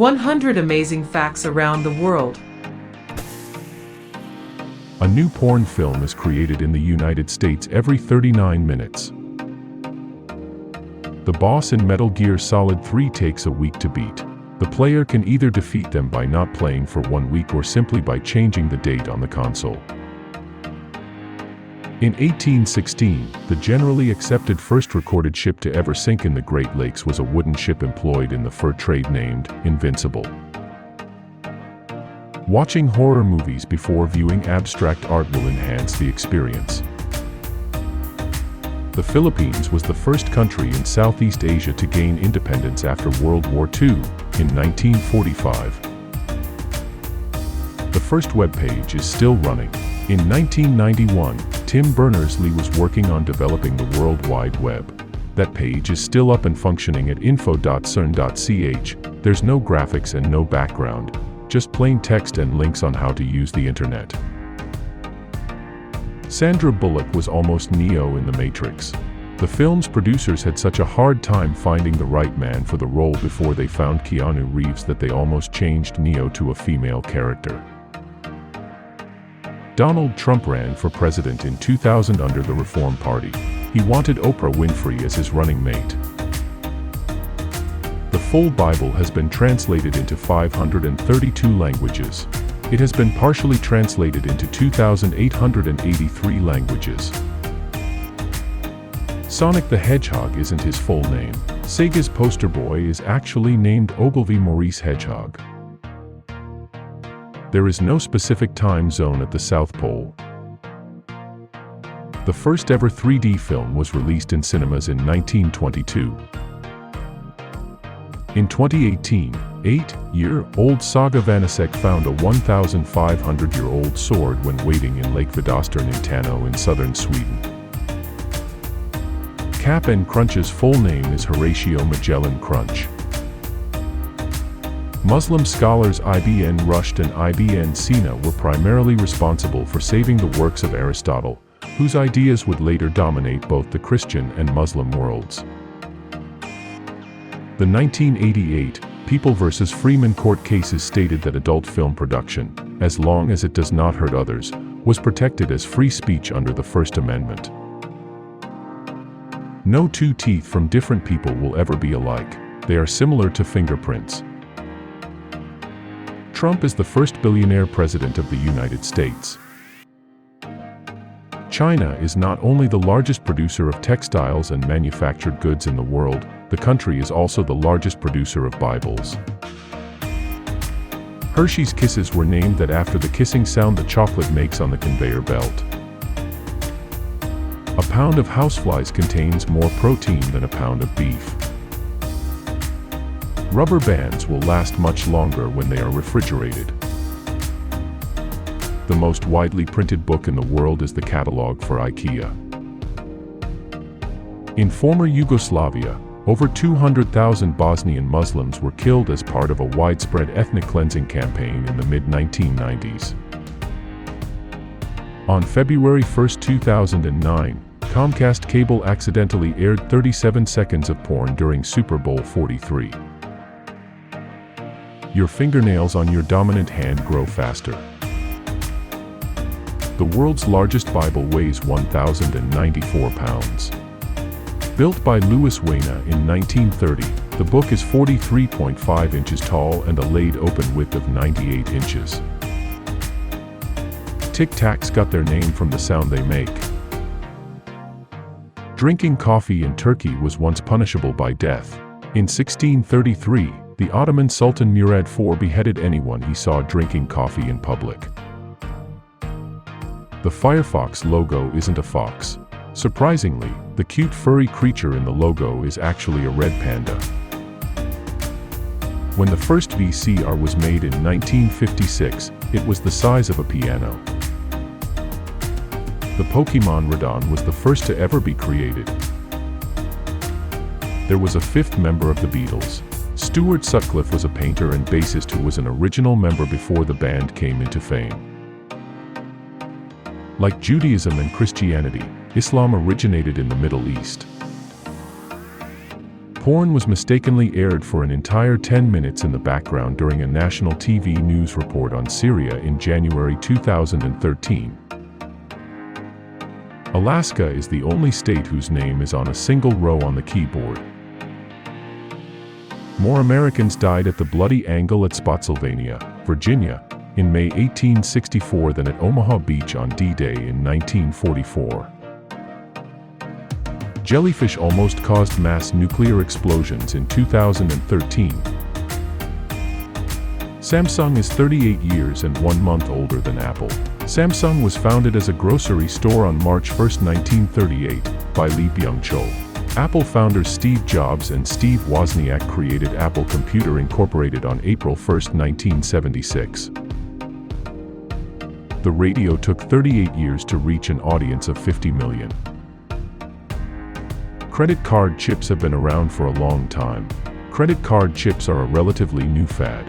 100 amazing facts around the world. A new porn film is created in the United States every 39 minutes. The boss in Metal Gear Solid 3 takes a week to beat. The player can either defeat them by not playing for 1 week or simply by changing the date on the console. In 1816, the generally accepted first recorded ship to ever sink in the Great Lakes was a wooden ship employed in the fur trade named Invincible. Watching horror movies before viewing abstract art will enhance the experience. The Philippines was the first country in Southeast Asia to gain independence after World War II, in 1945. The first web page is still running. In 1991, Tim Berners-Lee was working on developing the World Wide Web. That page is still up and functioning at info.cern.ch. There's no graphics and no background, just plain text and links on how to use the internet. Sandra Bullock was almost Neo in The Matrix. The film's producers had such a hard time finding the right man for the role before they found Keanu Reeves that they almost changed Neo to a female character. Donald Trump ran for president in 2000 under the Reform Party. He wanted Oprah Winfrey as his running mate. The full Bible has been translated into 532 languages. It has been partially translated into 2,883 languages. Sonic the Hedgehog isn't his full name. Sega's poster boy is actually named Ogilvy Maurice Hedgehog. There is no specific time zone at the South Pole. The first ever 3D film was released in cinemas in 1922. In 2018, 8-year-old Saga Vanasek found a 1,500-year-old sword when wading in Lake Vidostern in Tano in southern Sweden. Cap'n Crunch's full name is Horatio Magellan Crunch. Muslim scholars Ibn Rushd and Ibn Sina were primarily responsible for saving the works of Aristotle, whose ideas would later dominate both the Christian and Muslim worlds. The 1988 People v. Freeman court cases stated that adult film production, as long as it does not hurt others, was protected as free speech under the First Amendment. No two teeth from different people will ever be alike. They are similar to fingerprints. Trump is the first billionaire president of the United States. China is not only the largest producer of textiles and manufactured goods in the world, the country is also the largest producer of Bibles. Hershey's Kisses were named that after the kissing sound the chocolate makes on the conveyor belt. A pound of houseflies contains more protein than a pound of beef. Rubber bands will last much longer when they are refrigerated. The most widely printed book in the world is the catalog for IKEA. In former Yugoslavia, over 200,000 Bosnian Muslims were killed as part of a widespread ethnic cleansing campaign in the mid-1990s. On February 1, 2009, Comcast Cable accidentally aired 37 seconds of porn during Super Bowl 43. Your fingernails on your dominant hand grow faster. The world's largest Bible weighs 1,094 pounds. Built by Louis Wayna in 1930, the book is 43.5 inches tall and a laid open width of 98 inches. Tic Tacs got their name from the sound they make. Drinking coffee in Turkey was once punishable by death. In 1633, the Ottoman Sultan Murad IV beheaded anyone he saw drinking coffee in public. The Firefox logo isn't a fox. Surprisingly, the cute furry creature in the logo is actually a red panda. When the first VCR was made in 1956, it was the size of a piano. The Pokemon Radon was the first to ever be created. There was a fifth member of the Beatles. Stuart Sutcliffe was a painter and bassist who was an original member before the band came into fame. Like Judaism and Christianity, Islam originated in the Middle East. Porn was mistakenly aired for an entire 10 minutes in the background during a national TV news report on Syria in January 2013. Alaska is the only state whose name is on a single row on the keyboard. More Americans died at the Bloody Angle at Spotsylvania, Virginia, in May 1864 than at Omaha Beach on D-Day in 1944. Jellyfish almost caused mass nuclear explosions in 2013. Samsung is 38 years and 1 month older than Apple. Samsung was founded as a grocery store on March 1, 1938, by Lee Byung-chul. Apple founders Steve Jobs and Steve Wozniak created Apple Computer Incorporated on April 1, 1976. The radio took 38 years to reach an audience of 50 million. Credit card chips have been around for a long time. Credit card chips are a relatively new fad.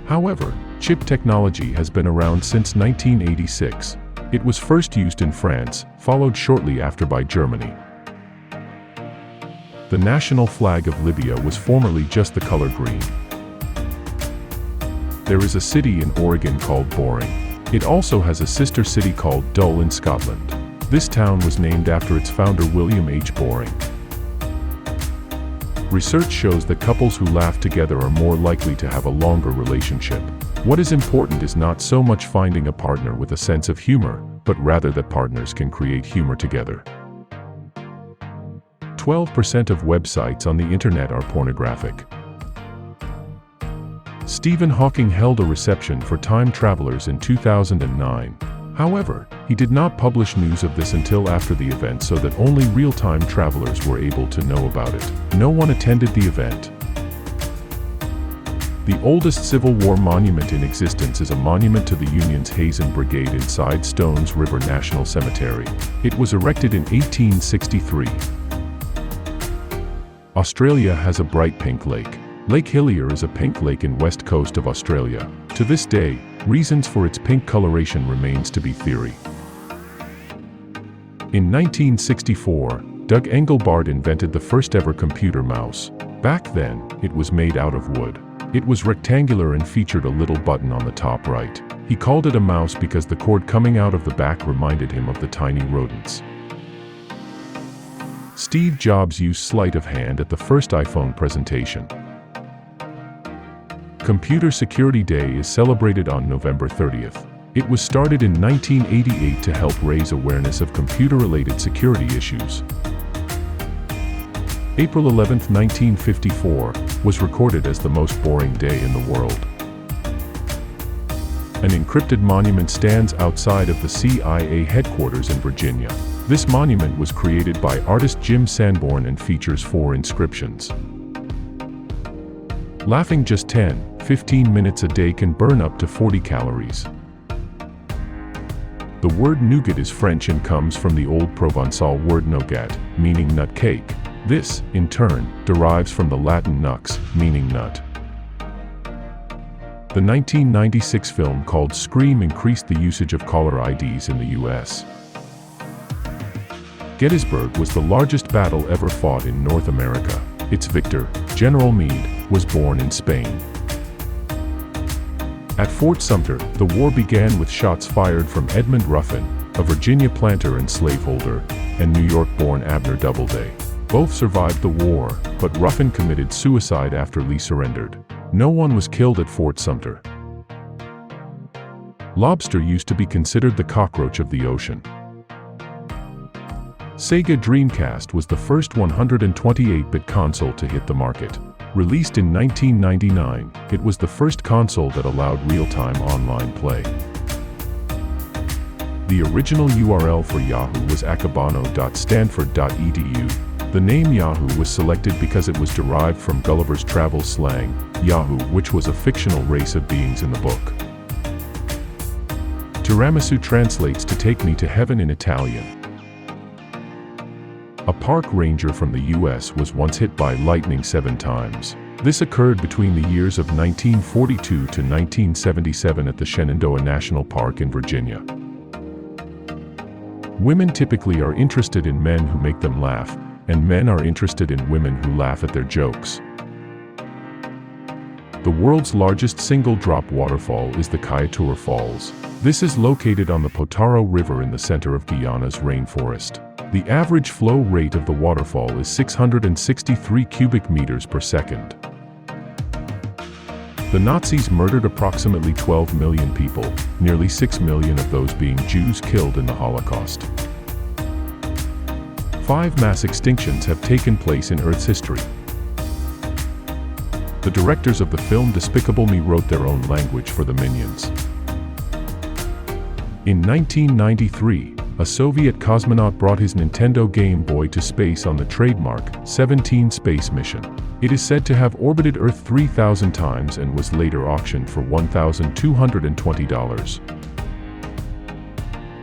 However, chip technology has been around since 1986. It was first used in France, followed shortly after by Germany. The national flag of Libya was formerly just the color green. There is a city in Oregon called Boring. It also has a sister city called Dull in Scotland. This town was named after its founder William H. Boring. Research shows that couples who laugh together are more likely to have a longer relationship. What is important is not so much finding a partner with a sense of humor, but rather that partners can create humor together. 12% of websites on the internet are pornographic. Stephen Hawking held a reception for time travelers in 2009. However, he did not publish news of this until after the event so that only real-time travelers were able to know about it. No one attended the event. The oldest Civil War monument in existence is a monument to the Union's Hazen Brigade inside Stones River National Cemetery. It was erected in 1863. Australia has a bright pink lake. Lake Hillier is a pink lake in west coast of Australia. To this day, reasons for its pink coloration remains to be theory. In 1964, Doug Engelbart invented the first ever computer mouse. Back then, it was made out of wood. It was rectangular and featured a little button on the top right. He called it a mouse because the cord coming out of the back reminded him of the tiny rodents. Steve Jobs used sleight of hand at the first iPhone presentation. Computer Security Day is celebrated on November 30th. It was started in 1988 to help raise awareness of computer-related security issues. April 11, 1954, was recorded as the most boring day in the world. An encrypted monument stands outside of the CIA headquarters in Virginia. This monument was created by artist Jim Sanborn and features 4 inscriptions. Laughing just 10-15 minutes a day can burn up to 40 calories. The word nougat is French and comes from the old Provençal word nougat, meaning nut cake. This, in turn, derives from the Latin nux, meaning nut. The 1996 film called Scream increased the usage of caller IDs in the US. Gettysburg was the largest battle ever fought in North America. Its victor, General Meade, was born in Spain. At Fort Sumter, the war began with shots fired from Edmund Ruffin, a Virginia planter and slaveholder, and New York-born Abner Doubleday. Both survived the war, but Ruffin committed suicide after Lee surrendered. No one was killed at Fort Sumter. Lobster used to be considered the cockroach of the ocean. Sega Dreamcast was the first 128-bit console to hit the market. Released in 1999, it was the first console that allowed real-time online play. The original URL for Yahoo was akabano.stanford.edu. The name Yahoo was selected because it was derived from Gulliver's Travel slang, Yahoo, which was a fictional race of beings in the book. Tiramisu translates to take me to heaven in Italian. A park ranger from the US was once hit by lightning 7 times. This occurred between the years of 1942 to 1977 at the Shenandoah National Park in Virginia. Women typically are interested in men who make them laugh, and men are interested in women who laugh at their jokes. The world's largest single-drop waterfall is the Kayatura Falls. This is located on the Potaro River in the center of Guyana's rainforest. The average flow rate of the waterfall is 663 cubic meters per second. The Nazis murdered approximately 12 million people, nearly 6 million of those being Jews killed in the Holocaust. 5 mass extinctions have taken place in Earth's history. The directors of the film Despicable Me wrote their own language for the Minions. In 1993, a Soviet cosmonaut brought his Nintendo Game Boy to space on the trademark 17 space mission. It is said to have orbited Earth 3,000 times and was later auctioned for $1,220.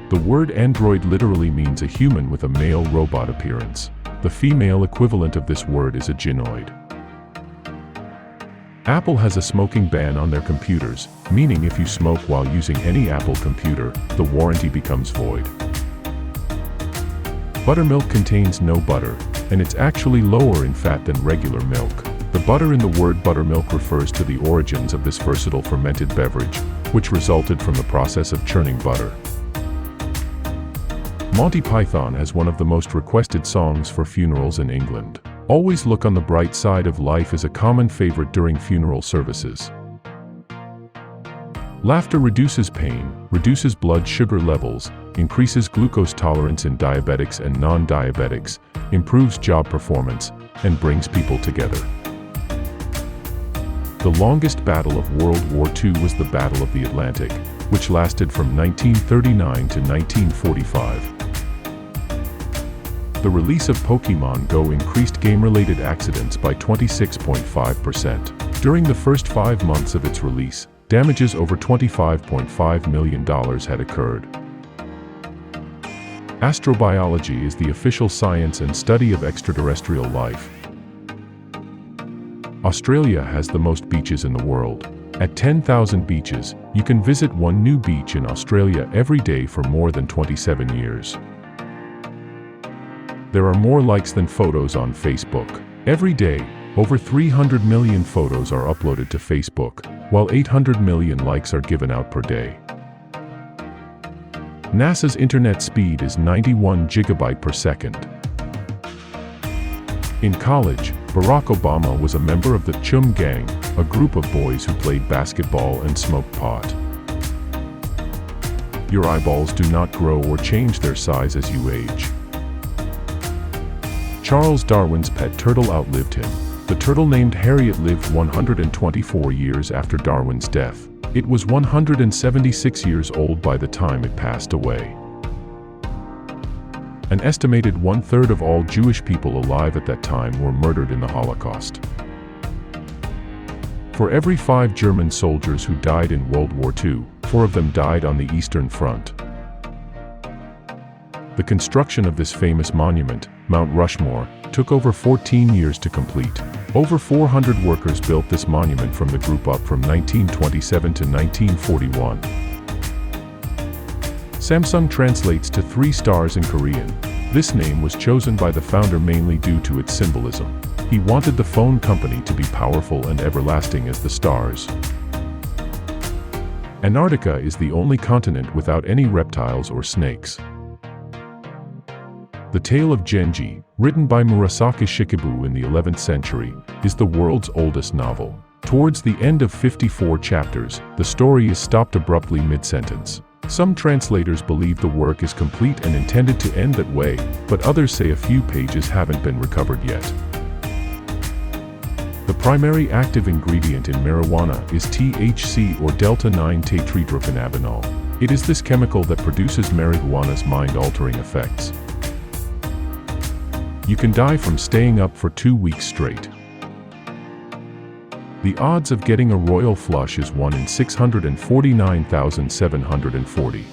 The word android literally means a human with a male robot appearance. The female equivalent of this word is a gynoid. Apple has a smoking ban on their computers, meaning if you smoke while using any Apple computer, the warranty becomes void. Buttermilk contains no butter, and it's actually lower in fat than regular milk. The butter in the word buttermilk refers to the origins of this versatile fermented beverage, which resulted from the process of churning butter. Monty Python has one of the most requested songs for funerals in England. Always look on the bright side of life is a common favorite during funeral services. Laughter reduces pain, reduces blood sugar levels, increases glucose tolerance in diabetics and non-diabetics, improves job performance, and brings people together. The longest battle of World War II was the Battle of the Atlantic, which lasted from 1939 to 1945. The release of Pokémon Go increased game-related accidents by 26.5%. During the first 5 months of its release, damages over $25.5 million had occurred. Astrobiology is the official science and study of extraterrestrial life. Australia has the most beaches in the world. At 10,000 beaches, you can visit one new beach in Australia every day for more than 27 years. There are more likes than photos on Facebook. Every day, over 300 million photos are uploaded to Facebook, while 800 million likes are given out per day. NASA's internet speed is 91 gigabyte per second. In college, Barack Obama was a member of the Chum Gang, a group of boys who played basketball and smoked pot. Your eyeballs do not grow or change their size as you age. Charles Darwin's pet turtle outlived him. The turtle named Harriet lived 124 years after Darwin's death. It was 176 years old by the time it passed away. An estimated 1/3 of all Jewish people alive at that time were murdered in the Holocaust. For every 5 German soldiers who died in World War II, 4 of them died on the Eastern Front. The construction of this famous monument, Mount Rushmore, took over 14 years to complete. Over 400 workers built this monument from the group up from 1927 to 1941. Samsung translates to 3 stars in Korean. This name was chosen by the founder mainly due to its symbolism. He wanted the phone company to be powerful and everlasting as the stars. Antarctica is the only continent without any reptiles or snakes. The Tale of Genji, written by Murasaki Shikibu in the 11th century, is the world's oldest novel. Towards the end of 54 chapters, the story is stopped abruptly mid-sentence. Some translators believe the work is complete and intended to end that way, but others say a few pages haven't been recovered yet. The primary active ingredient in marijuana is THC or delta-9-tetrahydrocannabinol. It is this chemical that produces marijuana's mind-altering effects. You can die from staying up for 2 weeks straight. The odds of getting a royal flush is 1 in 649,740.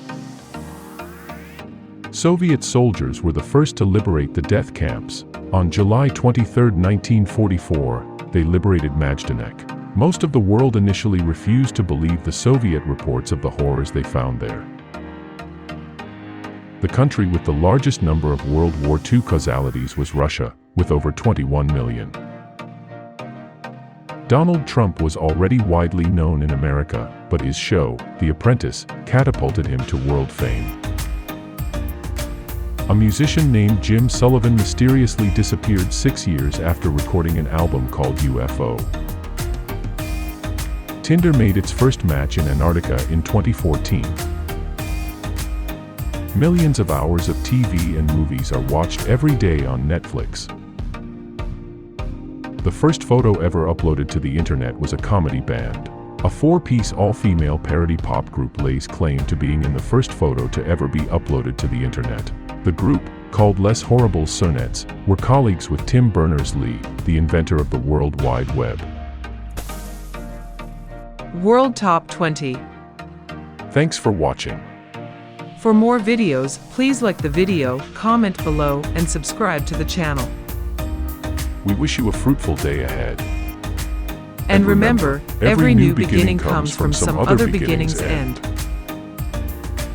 Soviet soldiers were the first to liberate the death camps. On July 23, 1944, they liberated Majdanek. Most of the world initially refused to believe the Soviet reports of the horrors they found there. The country with the largest number of World War II causalities was Russia, with over 21 million. Donald Trump was already widely known in America, but his show, The Apprentice, catapulted him to world fame. A musician named Jim Sullivan mysteriously disappeared 6 years after recording an album called UFO. Tinder made its first match in Antarctica in 2014. Millions of hours of TV and movies are watched every day on Netflix. The first photo ever uploaded to the internet was a comedy band. A 4-piece all-female parody pop group lays claim to being in the first photo to ever be uploaded to the internet. The group, called Les Horribles Cernettes, were colleagues with Tim Berners-Lee, the inventor of the World Wide Web. World Top 20. Thanks for watching. For more videos, please like the video, comment below, and subscribe to the channel. We wish you a fruitful day ahead. And remember, every new beginning comes from some other beginning's end.